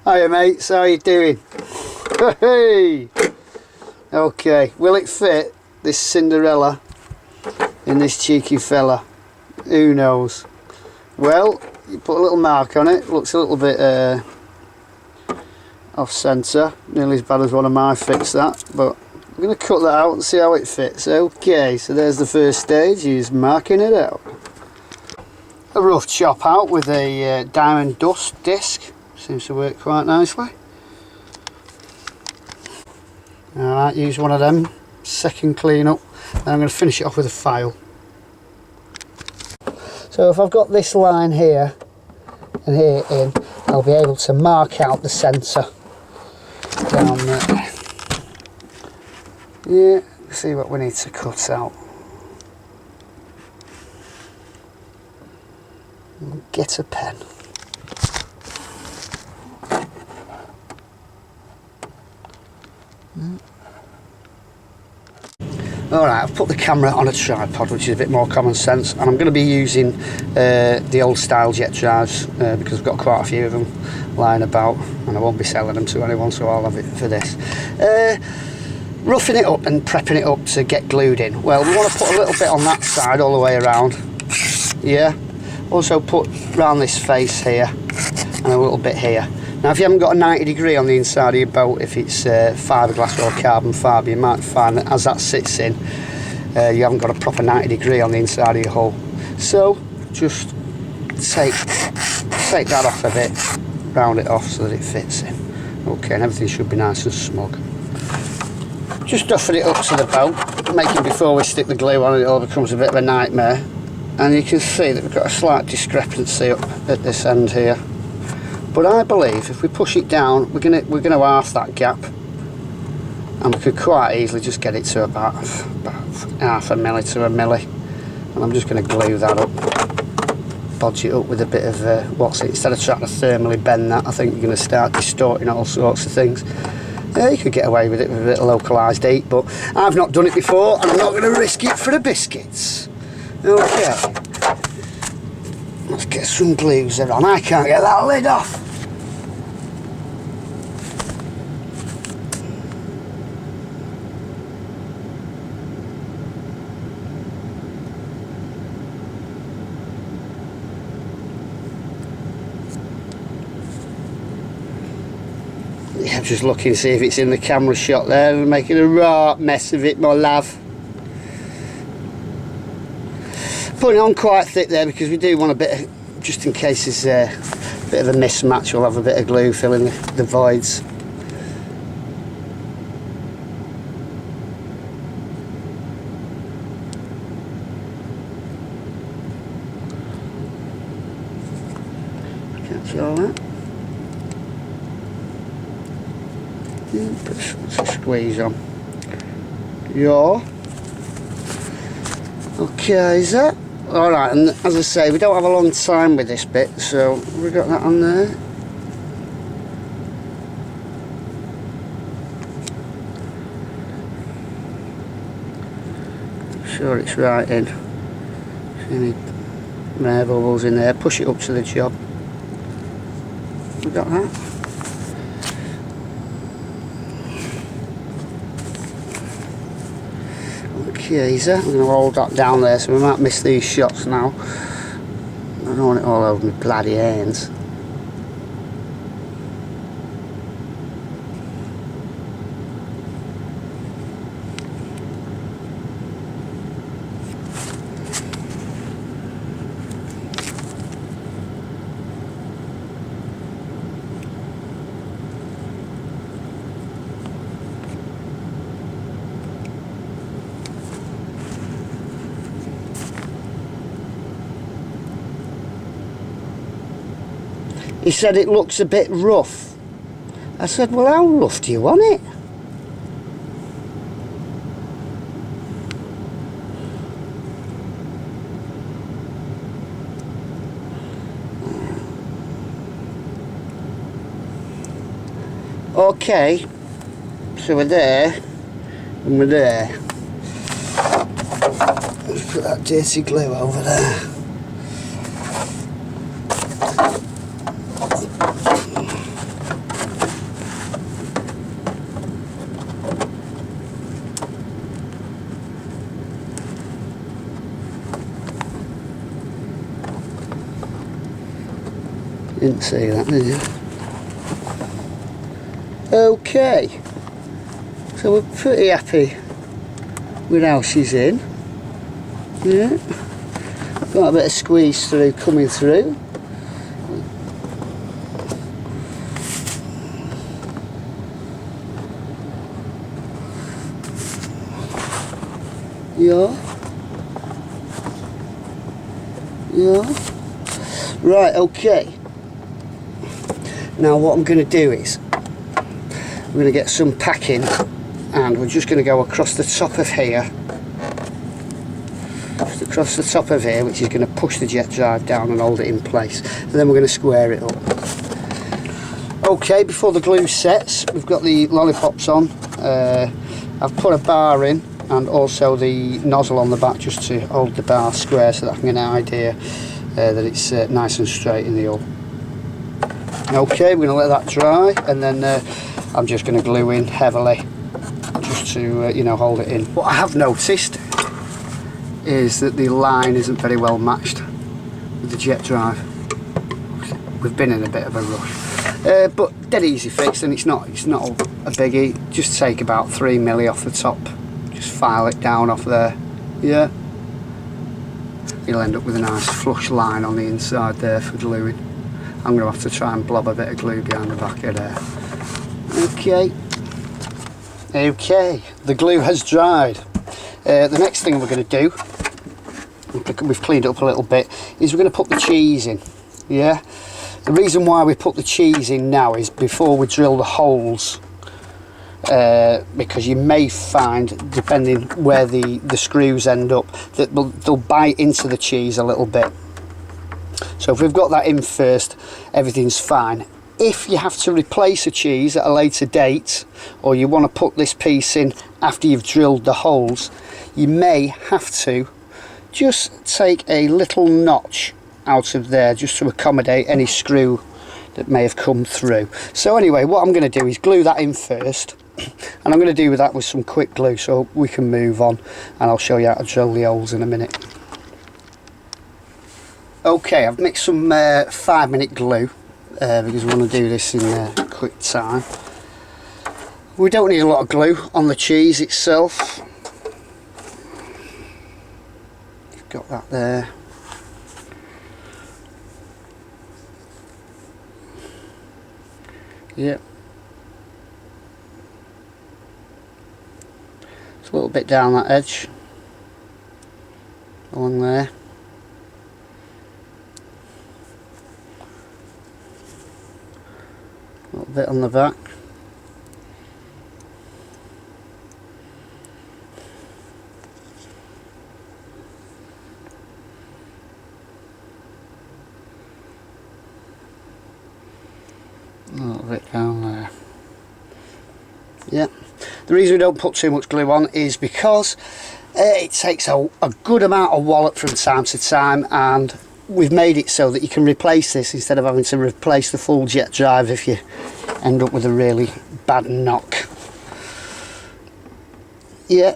Hiya mates, how you doing? Hey! Okay, will it fit this Cinderella in this cheeky fella? Who knows? Well, you put a little mark on it, looks a little bit off centre, nearly as bad as one of my fits that, but I'm going to cut that out and see how it fits. Okay, so there's the first stage, he's marking it out. A rough chop out with a diamond dust disc. Seems to work quite nicely. Alright, use one of them. Second clean up. Then I'm going to finish it off with a file. So if I've got this line here and here in, I'll be able to mark out the centre down there. Yeah, see what we need to cut out. Get a pen. Alright, I've put the camera on a tripod, which is a bit more common sense, and I'm going to be using the old style jet drives because I've got quite a few of them lying about and I won't be selling them to anyone, so I'll have it for this. Roughing it up and prepping it up to get glued in. Well, we want to put a little bit on that side all the way around. Yeah. Also put round this face here and a little bit here. Now if you haven't got a 90 degree on the inside of your boat, if it's fiberglass or carbon fibre, you might find that as that sits in, you haven't got a proper 90 degree on the inside of your hull. So just take that off a bit, round it off so that it fits in. Okay, and everything should be nice and smug. Just duffing it up to the boat, making before we stick the glue on it all becomes a bit of a nightmare. And you can see that we've got a slight discrepancy up at this end here. But I believe if we push it down, we're gonna half that gap, and we could quite easily just get it to about half a milli to a milli. And I'm just going to glue that up, bodge it up with a bit of instead of trying to thermally bend that, I think you're going to start distorting all sorts of things. You could get away with it with a bit of localised heat, but I've not done it before, and I'm not going to risk it for the biscuits. Okay, let's get some glues on. I can't get that lid off. Yeah, I'm just looking to see if it's in the camera shot there and making a right mess of it, my love. Putting it on quite thick there because we do want a bit of, just in case there's a bit of a mismatch, we'll have a bit of glue filling the voids. Catch all that. Put a squeeze on. Yeah. Okay, is that? Alright, and as I say, we don't have a long time with this bit, so we've got that on there. Sure it's right in. Any air bubbles in there, push it up to the job. We got that. Okay, I'm going to hold that down there so we might miss these shots now. I don't want it all over my bloody hands. He said it looks a bit rough. I said, well, how rough do you want it? Okay, so we're there, and we're there. Let's put that dirty glue over there. Didn't see that, did you? Okay, so we're pretty happy with how she's in. Yeah, got a bit of squeeze through coming through. Yeah. Right, okay. Now what I'm going to do is I'm going to get some packing, and we're just going to go across the top of here, just across the top of here, which is going to push the jet drive down and hold it in place, and then we're going to square it up. Okay, before the glue sets, we've got the lollipops on. I've put a bar in and also the nozzle on the back just to hold the bar square so that I can get an idea that it's nice and straight in the hull. Okay, we're going to let that dry, and then I'm just going to glue in heavily just to you know, hold it in. What I have noticed is that the line isn't very well matched with the jet drive. We've been in a bit of a rush, but dead easy fix, and it's not a biggie. Just take about 3mm off the top, just file it down off there. Yeah, you'll end up with a nice flush line on the inside there for gluing. I'm going to have to try and blob a bit of glue behind the back of there. Okay, the glue has dried. The next thing we're going to do, we've cleaned it up a little bit, is we're going to put the cheese in. Yeah, the reason why we put the cheese in now is before we drill the holes, because you may find, depending where the screws end up, that they'll bite into the cheese a little bit. So if we've got that in first, everything's fine. If you have to replace a cheese at a later date, or you want to put this piece in after you've drilled the holes, you may have to just take a little notch out of there just to accommodate any screw that may have come through. So anyway, what I'm going to do is glue that in first, and I'm going to do that with some quick glue so we can move on, and I'll show you how to drill the holes in a minute. Okay, I've mixed some 5-minute glue because we want to do this in quick time. We don't need a lot of glue on the cheese itself. You've got that there. Yep. It's a little bit down that edge, along there. A little bit on the back. A little bit down there. Yeah. The reason we don't put too much glue on is because it takes a good amount of wallop from time to time, and we've made it so that you can replace this instead of having to replace the full jet drive if you end up with a really bad knock. Yeah.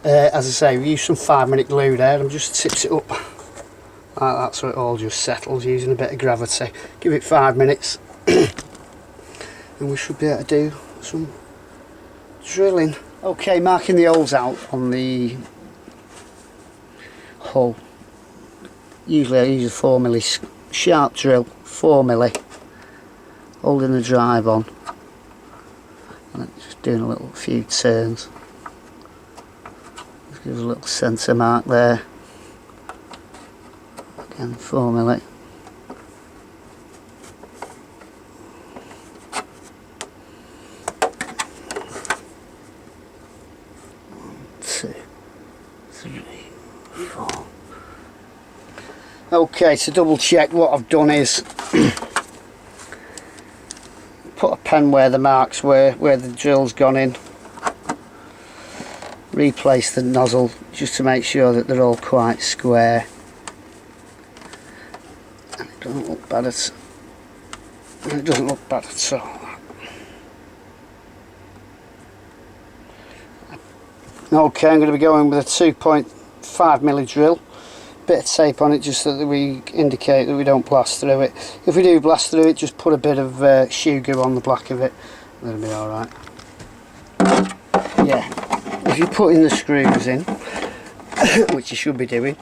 As I say, we used some 5-minute glue there, and just tips it up like that so it all just settles using a bit of gravity. Give it 5 minutes and we should be able to do some drilling. Okay, marking the holes out on the hull. Usually I use a 4mm sharp drill, 4mm, holding the drive on and just doing a few turns. There's a little centre mark there. Again, 4mm. Okay, to double check, what I've done is put a pen where the marks were, where the drill's gone in, replace the nozzle just to make sure that they're all quite square, and it doesn't look bad at all. Okay, I'm going to be going with a 2.5mm drill. Bit of tape on it just so that we indicate that we don't blast through it. If we do blast through it, just put a bit of shoe glue on the back of it, that'll be alright. Yeah, if you're putting the screws in, which you should be doing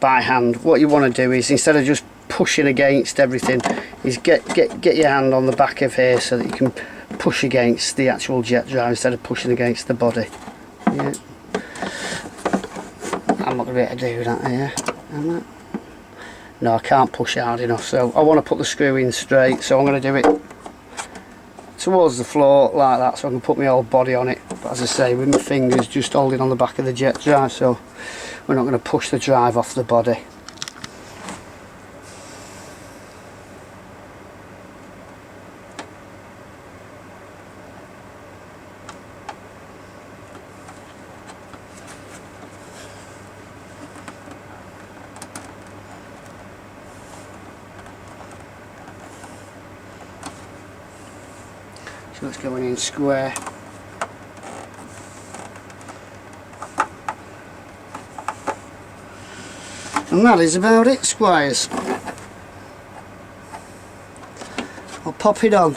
by hand, what you want to do is, instead of just pushing against everything, is get your hand on the back of here so that you can push against the actual jet drive instead of pushing against the body. Yeah. I'm not going to be able to do that here, am I? No, I can't push hard enough, so I want to put the screw in straight, so I'm going to do it towards the floor like that so I can put my whole body on it, but as I say, with my fingers just holding on the back of the jet drive, so we're not going to push the drive off the body. So it's going in square. And that is about it, squires. I'll pop it on.